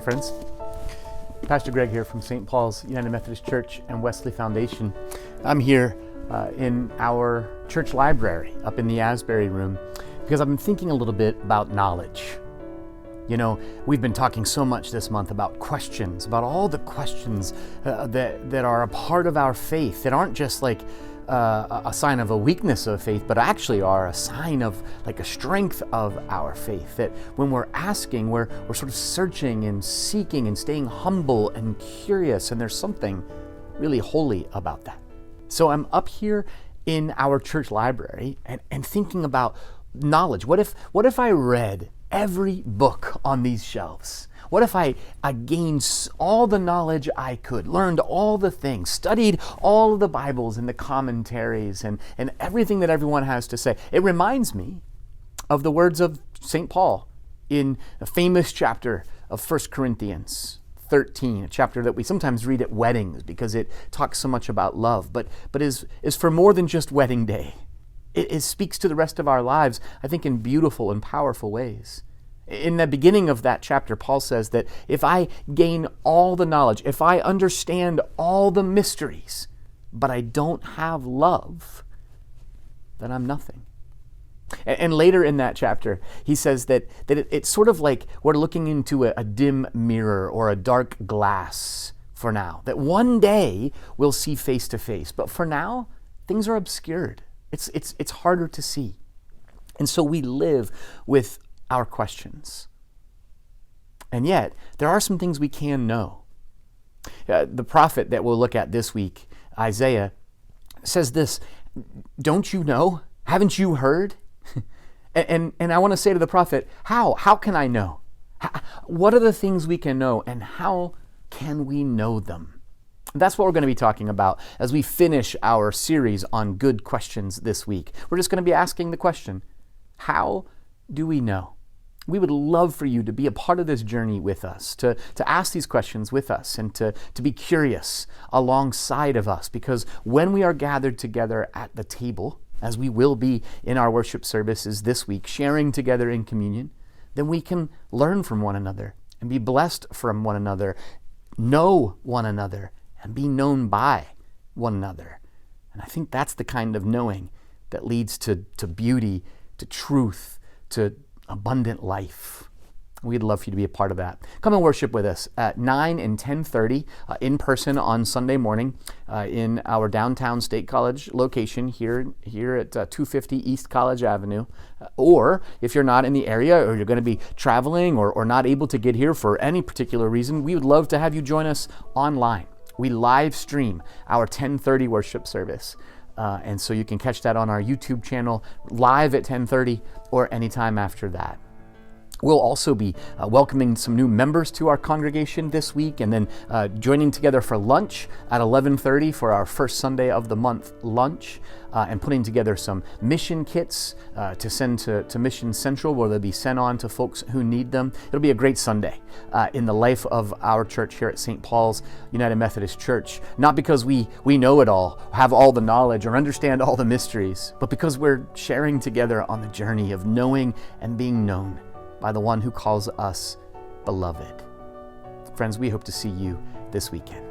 friends. Pastor Greg here from St. Paul's United Methodist Church and Wesley Foundation. I'm here in our church library up in the Asbury room because I've been thinking a little bit about knowledge. You know, we've been talking so much this month about questions, about all the questions that are a part of our faith, that aren't just like a sign of a weakness of faith, but actually are a sign of like a strength of our faith. That when we're asking, we're sort of searching and seeking and staying humble and curious, and there's something really holy about that. So I'm up here in our church library and thinking about knowledge. What if I read every book on these shelves? What if I gained all the knowledge I could, learned all the things, studied all of the Bibles and the commentaries and everything that everyone has to say? It reminds me of the words of St. Paul in a famous chapter of 1 Corinthians 13, a chapter that we sometimes read at weddings because it talks so much about love, but is for more than just wedding day. It speaks to the rest of our lives, I think, in beautiful and powerful ways. In the beginning of that chapter, Paul says that if I gain all the knowledge, if I understand all the mysteries, but I don't have love, then I'm nothing. And later in that chapter, he says that it's sort of like we're looking into a dim mirror or a dark glass for now, that one day we'll see face to face, but for now, things are obscured. It's harder to see. And so we live with our questions. And yet, there are some things we can know. The prophet that we'll look at this week, Isaiah, says this, "Don't you know? Haven't you heard?" and I want to say to the prophet, how can I know? What are the things we can know, and how can we know them? That's what we're going to be talking about as we finish our series on good questions this week. We're just going to be asking the question, how do we know? We would love for you to be a part of this journey with us, to ask these questions with us, and to be curious alongside of us, because when we are gathered together at the table, as we will be in our worship services this week, sharing together in communion, then we can learn from one another and be blessed from one another, know one another, and be known by one another. And I think that's the kind of knowing that leads to beauty, to truth, to abundant life. We'd love for you to be a part of that. Come and worship with us at 9 and 10:30 in person on Sunday morning in our downtown State College location here at 250 East College Avenue. Or if you're not in the area, or you're going to be traveling or not able to get here for any particular reason, we would love to have you join us online. We live stream our 10:30 worship service. And so you can catch that on our YouTube channel live at 10:30 or anytime after that. We'll also be welcoming some new members to our congregation this week, and then joining together for lunch at 11:30 for our first Sunday of the month lunch, and putting together some mission kits to send to Mission Central, where they'll be sent on to folks who need them. It'll be a great Sunday in the life of our church here at St. Paul's United Methodist Church, not because we know it all, have all the knowledge, or understand all the mysteries, but because we're sharing together on the journey of knowing and being known by the one who calls us beloved. Friends, we hope to see you this weekend.